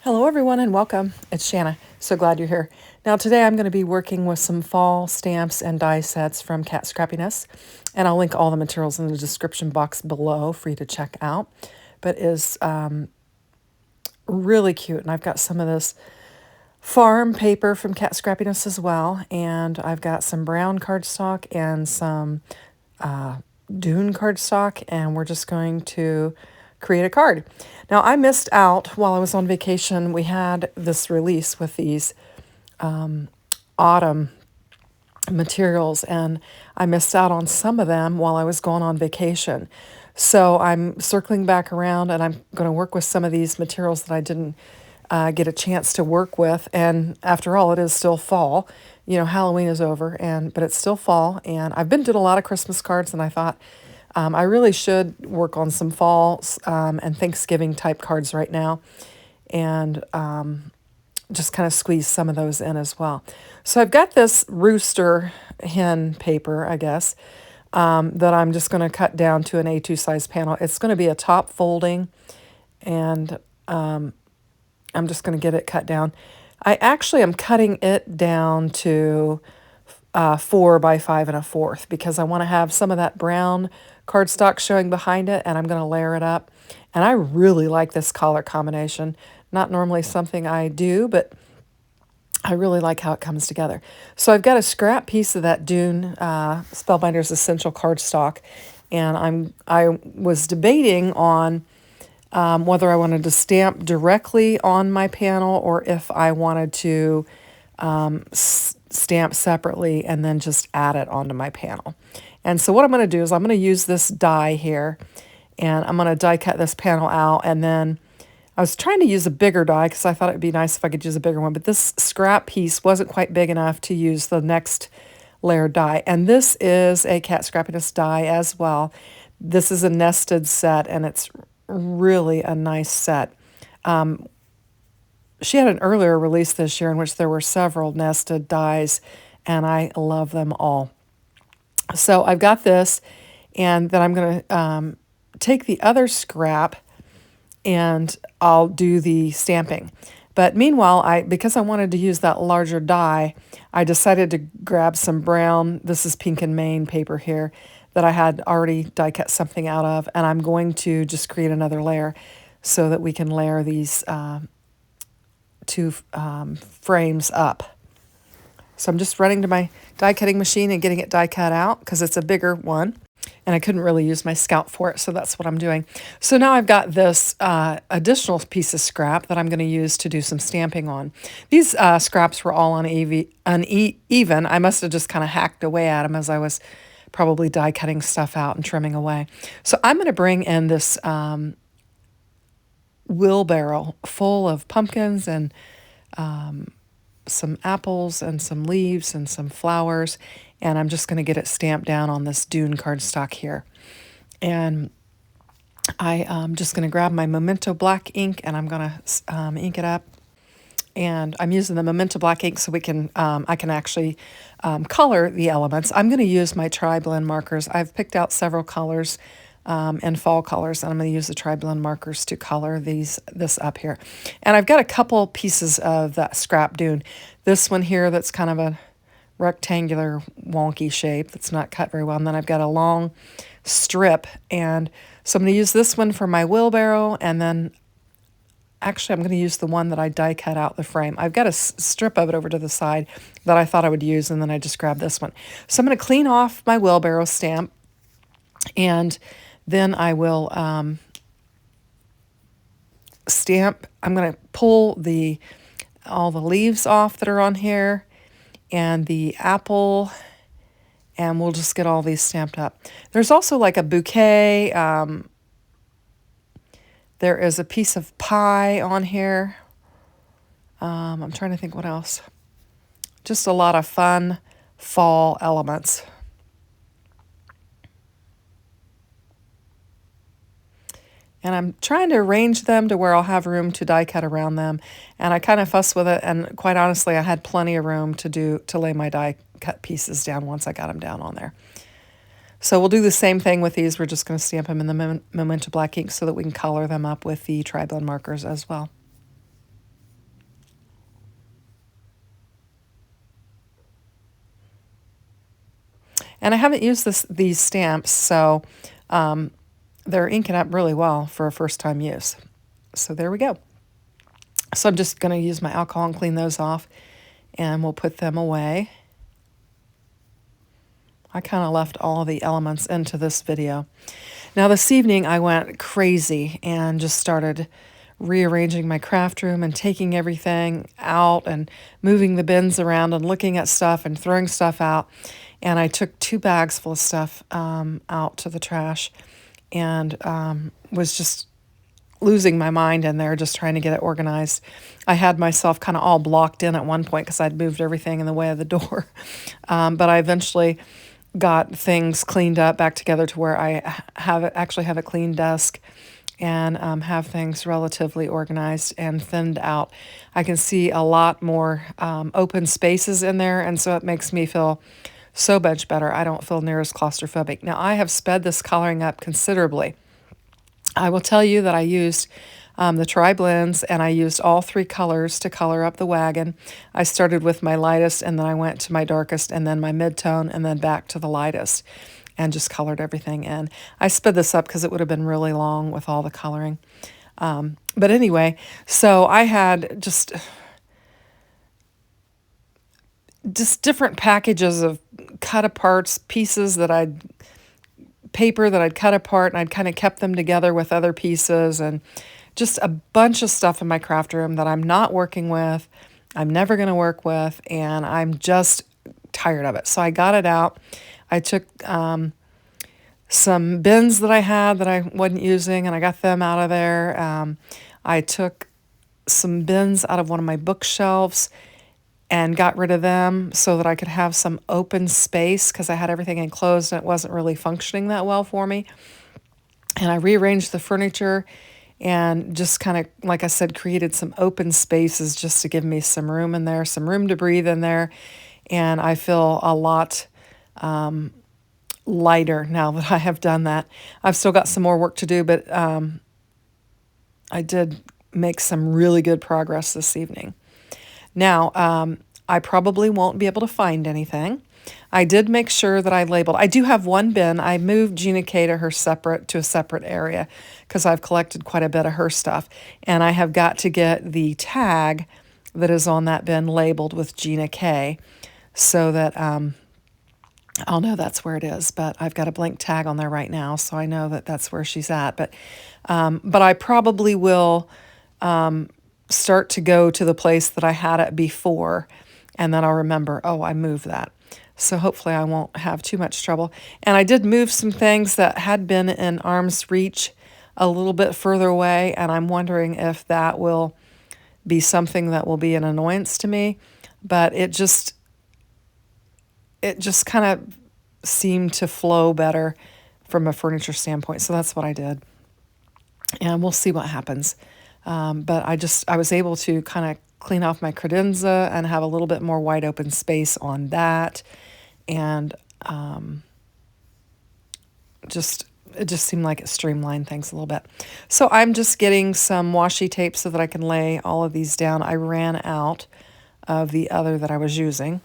Hello everyone and welcome. It's Shanna. So glad you're here. Now today I'm going to be working with some fall stamps and die sets from Kat Scrappiness, and I'll link all the materials in the description box below for you to check out. But is really cute, and I've got some of this farm paper from Kat Scrappiness as well, and I've got some brown cardstock and some dune cardstock, and we're just going to create a card. Now, I missed out while I was on vacation. We had this release with these autumn materials, and I missed out on some of them while I was going on vacation. So I'm circling back around, and I'm going to work with some of these materials that I didn't get a chance to work with. And after all, it is still fall. You know, Halloween is over, but it's still fall. And I've been doing a lot of Christmas cards, and I thought I really should work on some fall and Thanksgiving type cards right now, and just kind of squeeze some of those in as well. So I've got this rooster hen paper, I guess, that I'm just going to cut down to an A2 size panel. It's going to be a top folding, and I'm just going to get it cut down. I actually am cutting it down to 4 by 5 1/4 because I want to have some of that brown cardstock showing behind it, and I'm going to layer it up. And I really like this color combination. Not normally something I do, but I really like how it comes together. So I've got a scrap piece of that Dune Spellbinders Essential cardstock, and I was debating on whether I wanted to stamp directly on my panel or if I wanted to stamp separately and then just add it onto my panel. And so what I'm going to do is I'm going to use this die here, and I'm going to die cut this panel out. And then I was trying to use a bigger die because I thought it'd be nice if I could use a bigger one, but this scrap piece wasn't quite big enough to use the next layer die. And this is a Kat Scrappiness die as well. This is a nested set, and it's really a nice set. She had an earlier release this year in which there were several nested dies, and I love them all. So I've got this, and then I'm going to take the other scrap, and I'll do the stamping. But meanwhile, because I wanted to use that larger die, I decided to grab some brown, this is Pink and Maine paper here, that I had already die cut something out of, and I'm going to just create another layer so that we can layer these two frames up. So I'm just running to my die cutting machine and getting it die cut out because it's a bigger one, and I couldn't really use my scalp for it, so that's what I'm doing. So now I've got this additional piece of scrap that I'm going to use to do some stamping on. These scraps were all uneven. I must have just kind of hacked away at them as I was probably die cutting stuff out and trimming away. So I'm going to bring in this wheelbarrow full of pumpkins and some apples and some leaves and some flowers, and I'm just going to get it stamped down on this Dune cardstock here. And I'm just going to grab my Memento black ink, and I'm going to ink it up. And I'm using the Memento black ink so I can actually color the elements. I'm going to use my Triblend markers. I've picked out several colors and fall colors, and I'm going to use the Triblend markers to color this up here. And I've got a couple pieces of that scrap Dune. This one here that's kind of a rectangular wonky shape that's not cut very well, and then I've got a long strip, and so I'm going to use this one for my wheelbarrow, and then actually I'm going to use the one that I die cut out the frame. I've got a strip of it over to the side that I thought I would use, and then I just grabbed this one. So I'm going to clean off my wheelbarrow stamp, and then I will stamp. I'm going to pull all the leaves off that are on here and the apple, and we'll just get all these stamped up. There's also like a bouquet. There is a piece of pie on here. I'm trying to think what else. Just a lot of fun fall elements. And I'm trying to arrange them to where I'll have room to die cut around them. And I kind of fuss with it, and quite honestly, I had plenty of room to lay my die cut pieces down once I got them down on there. So we'll do the same thing with these. We're just going to stamp them in the Memento black ink so that we can color them up with the Triblend markers as well. And I haven't used these stamps, so they're inking up really well for a first time use. So there we go. So I'm just going to use my alcohol and clean those off, and we'll put them away. I kind of left all the elements into this video. Now this evening I went crazy and just started rearranging my craft room and taking everything out and moving the bins around and looking at stuff and throwing stuff out. And I took 2 bags full of stuff out to the trash, and was just losing my mind in there, just trying to get it organized. I had myself kind of all blocked in at one point because I'd moved everything in the way of the door. But I eventually got things cleaned up back together to where I actually have a clean desk and have things relatively organized and thinned out. I can see a lot more open spaces in there, and so it makes me feel so much better. I don't feel near as claustrophobic. Now, I have sped this coloring up considerably. I will tell you that I used the Triblends, and I used all 3 colors to color up the wagon. I started with my lightest, and then I went to my darkest, and then my mid-tone, and then back to the lightest, and just colored everything in. I sped this up because it would have been really long with all the coloring. But anyway, so I had just different packages of cut-aparts, pieces that paper that I'd cut apart, and I'd kind of kept them together with other pieces, and just a bunch of stuff in my craft room that I'm not working with, I'm never going to work with, and I'm just tired of it. So I got it out. I took some bins that I had that I wasn't using, and I got them out of there. I took some bins out of one of my bookshelves and got rid of them so that I could have some open space because I had everything enclosed and it wasn't really functioning that well for me. And I rearranged the furniture and just kind of, like I said, created some open spaces just to give me some room in there, some room to breathe in there. And I feel a lot lighter now that I have done that. I've still got some more work to do, but I did make some really good progress this evening. Now, I probably won't be able to find anything. I did make sure that I labeled. I do have one bin. I moved Gina K to a separate area because I've collected quite a bit of her stuff. And I have got to get the tag that is on that bin labeled with Gina K so that I'll know that's where it is. But I've got a blank tag on there right now, so I know that that's where she's at. But I probably will start to go to the place that I had it before, and then I'll remember, oh, I moved that. So hopefully I won't have too much trouble. And I did move some things that had been in arm's reach a little bit further away, and I'm wondering if that will be something that will be an annoyance to me. But it just kind of seemed to flow better from a furniture standpoint. So that's what I did. And we'll see what happens. But I was able to kind of clean off my credenza and have a little bit more wide open space on that. And it just seemed like it streamlined things a little bit. So I'm just getting some washi tape so that I can lay all of these down. I ran out of the other that I was using.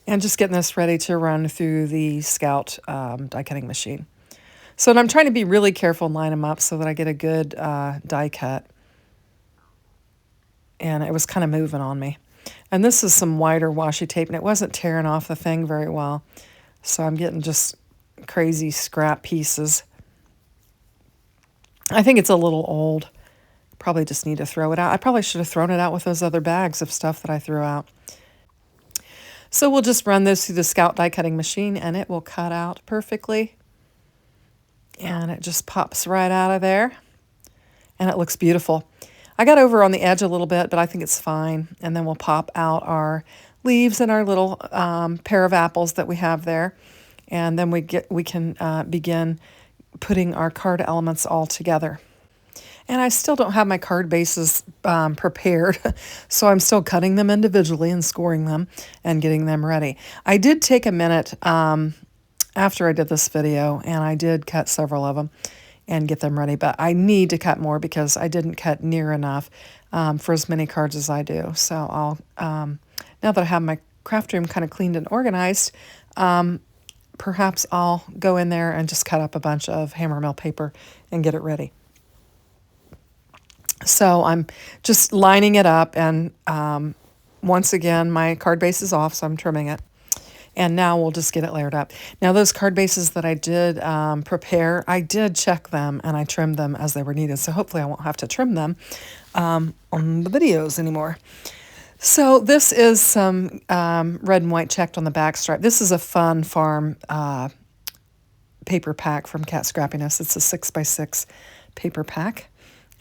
And just getting this ready to run through the Scout die cutting machine. So I'm trying to be really careful and line them up so that I get a good die cut. And it was kind of moving on me. And this is some wider washi tape, and it wasn't tearing off the thing very well. So I'm getting just crazy scrap pieces. I think it's a little old. Probably just need to throw it out. I probably should have thrown it out with those other bags of stuff that I threw out. So we'll just run this through the Scout die cutting machine, and it will cut out perfectly. And it just pops right out of there. And it looks beautiful. I got over on the edge a little bit, but I think it's fine. And then we'll pop out our leaves and our little pair of apples that we have there. And then we can begin putting our card elements all together. And I still don't have my card bases prepared, so I'm still cutting them individually and scoring them and getting them ready. I did take a minute after I did this video, and I did cut several of them and get them ready, but I need to cut more because I didn't cut near enough for as many cards as I do. So I'll now that I have my craft room kind of cleaned and organized, perhaps I'll go in there and just cut up a bunch of hammer mill paper and get it ready. So I'm just lining it up, and once again, my card base is off, so I'm trimming it. And now we'll just get it layered up. Now those card bases that I did prepare, I did check them and I trimmed them as they were needed. So hopefully I won't have to trim them on the videos anymore. So this is some red and white checked on the back stripe. This is a Fun Farm paper pack from Kat Scrappiness. It's a 6x6 paper pack,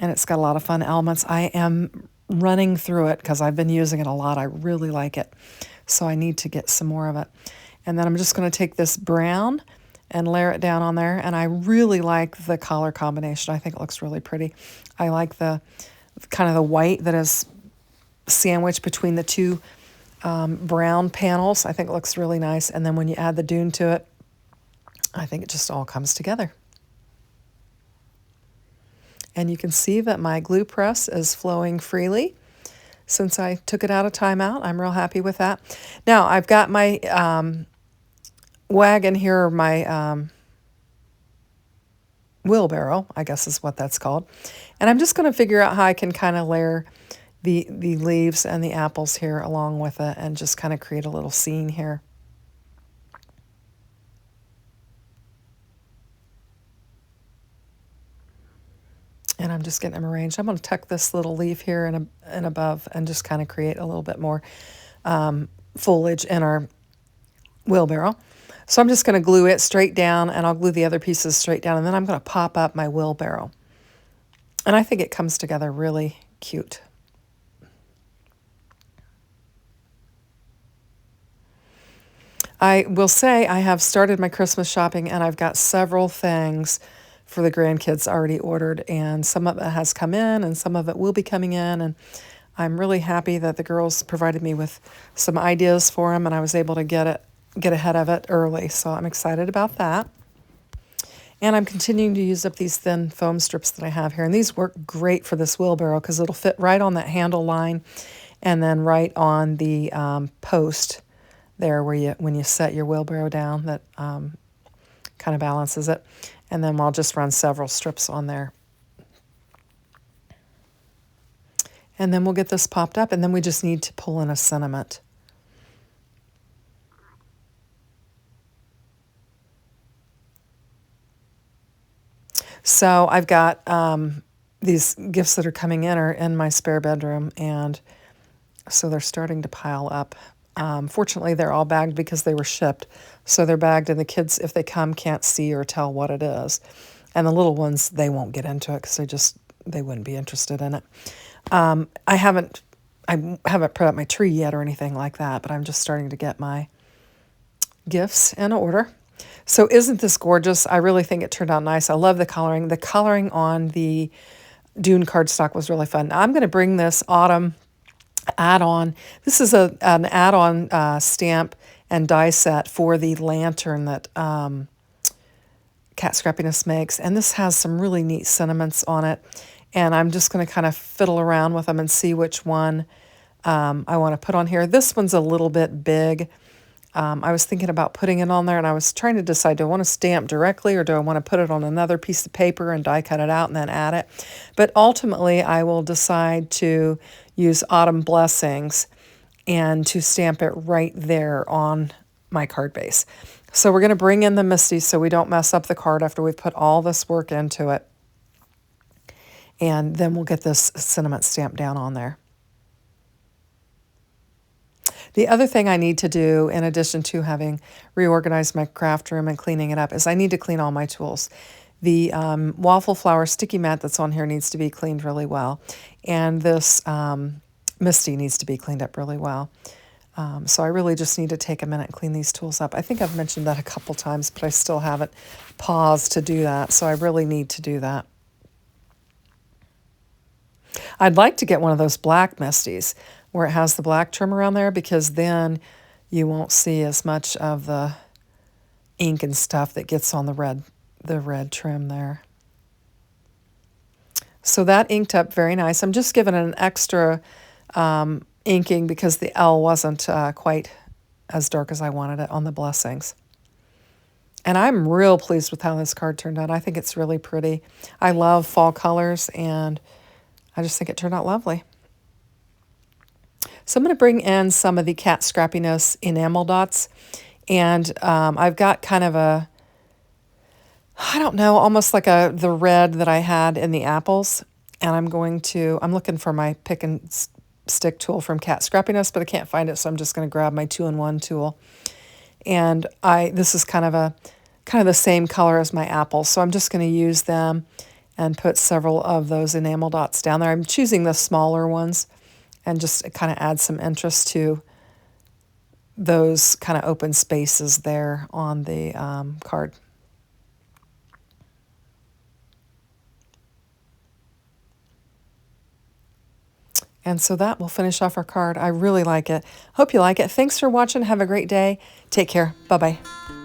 and it's got a lot of fun elements. I am running through it because I've been using it a lot. I really like it. So I need to get some more of it. And then I'm just going to take this brown and layer it down on there. And I really like the color combination. I think it looks really pretty. I like the kind of the white that is sandwiched between the two brown panels. I think it looks really nice. And then when you add the dune to it, I think it just all comes together. And you can see that my glue press is flowing freely since I took it out of timeout. I'm real happy with that. Now I've got my wagon here, or my wheelbarrow, I guess is what that's called. And I'm just going to figure out how I can kind of layer the leaves and the apples here along with it and just kind of create a little scene here. And I'm just getting them arranged. I'm going to tuck this little leaf here and above and just kind of create a little bit more foliage in our wheelbarrow. So I'm just going to glue it straight down, and I'll glue the other pieces straight down, and then I'm going to pop up my wheelbarrow. And I think it comes together really cute. I will say I have started my Christmas shopping, and I've got several things for the grandkids already ordered, and some of it has come in and some of it will be coming in, and I'm really happy that the girls provided me with some ideas for them, and I was able to get ahead of it early, so I'm excited about that. And I'm continuing to use up these thin foam strips that I have here, and these work great for this wheelbarrow because it'll fit right on that handle line and then right on the post there where when you set your wheelbarrow down, that kind of balances it. And then I'll just run several strips on there. And then we'll get this popped up, and then we just need to pull in a sentiment. So I've got these gifts that are coming in are in my spare bedroom, and so they're starting to pile up. Fortunately, they're all bagged because they were shipped. So they're bagged, and the kids, if they come, can't see or tell what it is. And the little ones, they won't get into it because they wouldn't be interested in it. I haven't put up my tree yet or anything like that, but I'm just starting to get my gifts in order. So isn't this gorgeous? I really think it turned out nice. I love the coloring. The coloring on the Dune cardstock was really fun. Now, I'm going to bring this autumn add-on. This is an add-on stamp and die set for the lantern that Kat Scrappiness makes. And this has some really neat sentiments on it. And I'm just going to kind of fiddle around with them and see which one I want to put on here. This one's a little bit big. I was thinking about putting it on there, and I was trying to decide, do I want to stamp directly or do I want to put it on another piece of paper and die cut it out and then add it? But ultimately, I will decide to use Autumn Blessings and to stamp it right there on my card base. So we're going to bring in the Misty so we don't mess up the card after we've put all this work into it. And then we'll get this sentiment stamped down on there. The other thing I need to do, in addition to having reorganized my craft room and cleaning it up, is I need to clean all my tools. The waffle flower sticky mat that's on here needs to be cleaned really well. And this Misty needs to be cleaned up really well. So I really just need to take a minute and clean these tools up. I think I've mentioned that a couple times, but I still haven't paused to do that. So I really need to do that. I'd like to get one of those black Misties where it has the black trim around there, because then you won't see as much of the ink and stuff that gets on the red trim there. So that inked up very nice. I'm just giving it an extra inking because the L wasn't quite as dark as I wanted it on the blessings. And I'm real pleased with how this card turned out. I think it's really pretty. I love fall colors, and I just think it turned out lovely. So I'm going to bring in some of the Kat Scrappiness enamel dots. And I've got kind of a, I don't know, almost like the red that I had in the apples. And I'm looking for my pick and stick tool from Kat Scrappiness, but I can't find it, so I'm just going to grab my 2-in-1 tool. And this is kind of the same color as my apples, so I'm just going to use them and put several of those enamel dots down there. I'm choosing the smaller ones and just kind of add some interest to those kind of open spaces there on the card. And so that will finish off our card. I really like it. Hope you like it. Thanks for watching. Have a great day. Take care. Bye-bye.